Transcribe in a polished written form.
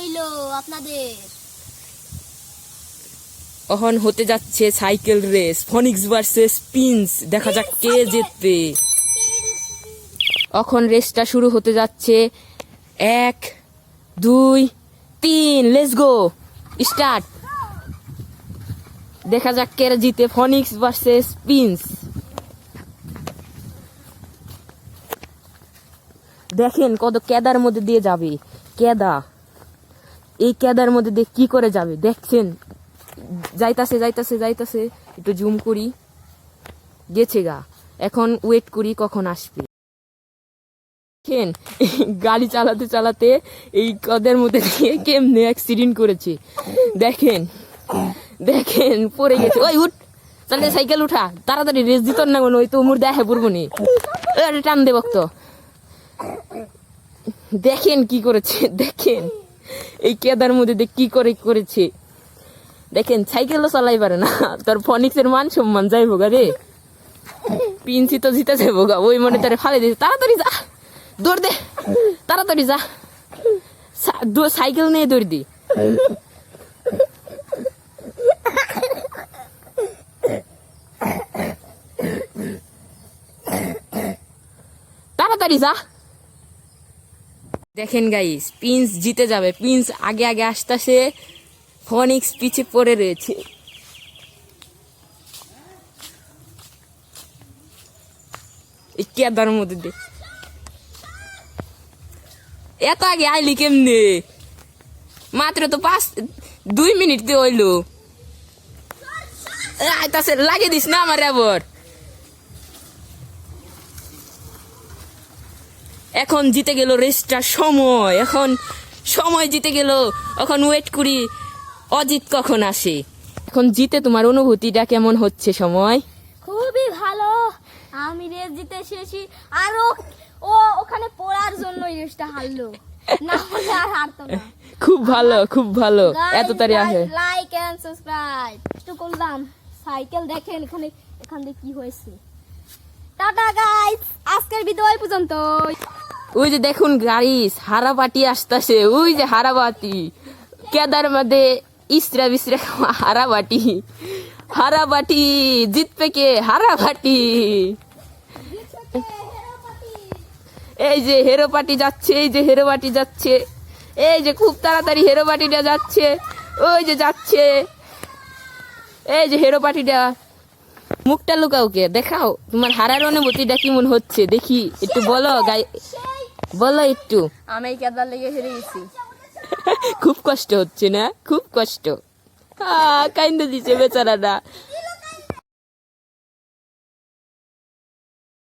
রইল আপনাদের। এখন হতে যাচ্ছে সাইকেল রেস, ফনিক্স ভার্সেস প্রিন্স। দেখা যাক কে জিতবে। এখন রেসটা শুরু হতে যাচ্ছে। 1 2 3 লেটস গো, স্টার্ট। দেখা যাক কে জিতে, ফনিক্স ভার্সেস প্রিন্স। দেখেন কত কেদার মধ্যে দিয়ে যাবে, কেদা। এই কেদার মধ্যে দিয়ে কি করে যাবে দেখছেন, যাইতাছে যাইতাছে যাইতাছে। একটু জুম করি, গেছে গা। এখন ওয়েট করি কখন আসবে। দেখেন গাড়ি চালাতে চালাতে এই কদের মধ্যে দিয়ে কেমনে অ্যাক্সিডেন্ট করেছে। দেখেন দেখেন পড়ে গেছে। ওই উঠ, তাহলে সাইকেল উঠা, তাড়াতাড়ি রেস দিত না কোনো, ওই তো উমর দেখে পড়বো নি, টান দে বক্ত। দেখেন কি করেছে, দেখেন এই কেদার মধ্যে দিয়ে কি করে করেছে। দেখেন সাইকেলও চালাই পারে না, তোর ফনিক্সের মান সম্মান যাইবো গা রে। পিনসি তো জিতে যাইবো গা, ওই মনে তারে ফালে দিয়েছে। তাড়াতাড়ি যা, দৌড় দে, তাড়াতাড়ি যা, সাইকেল নিয়ে দৌড় দি। তাড়াতাড়ি যা। দেখেন গাইস, প্রিন্স জিতে যাবে। প্রিন্স আগে আগে আসতেছে, ফনিক্স পিছে পড়ে রয়েছে। এই কেদার মধ্যে দে এত আগে আইলি কেমনে? মাত্র তো 2 মিনিট দিয়ে হইলো। আইতাছে, লাগিয়ে দিস না আমার আবার। এখন জিতে গেল রেসটা, সময় এখন সময় জিতে গেল। এখন ওয়েট করি অজিত কখন আসে। এখন জিতে তোমার অনুভূতিটা কেমন হচ্ছে? সময় খুবই ভালো, আমি রেস জিতে এসেছি। আর ও ওখানে পড়ার জন্য রেসটা হারলো, না হলে আর হারতো না। খুব ভালো, খুব ভালো, এত তাড়ি আসে। লাইক এন্ড সাবস্ক্রাইব একটু করলাম। সাইকেল দেখেন এখানে, এখানে কি হয়েছে। টাটা গাইস, আজকের ভিডিও এই পর্যন্ত। ওই যে দেখুন গাড়ি হারাবাটি আসতেছে, ওই যে হারাবাটি কেদার মধ্যে ইসরা বিসরা হারাবাটি। হারাবাটি জিতবে কে? হারাবাটি। এই যে হেরো পাটি যাচ্ছে, এই যে হেরো পাটি যাচ্ছে, এই যে খুব তাড়াতাড়ি হেরো পাটিটা যাচ্ছে, ওই যে যাচ্ছে, এই যে হেরো পাটিটা। মুখটা লুকাও কে, দেখাও তোমার হারার অনুভূতিটা কেমন হচ্ছে দেখি, একটু বলো গাই, বলো একটু। আমি কেদার লেগে হেরে গেছি। খুব কষ্ট হচ্ছে না? খুব কষ্ট। কাইন্দা দিছে বেচারাটা।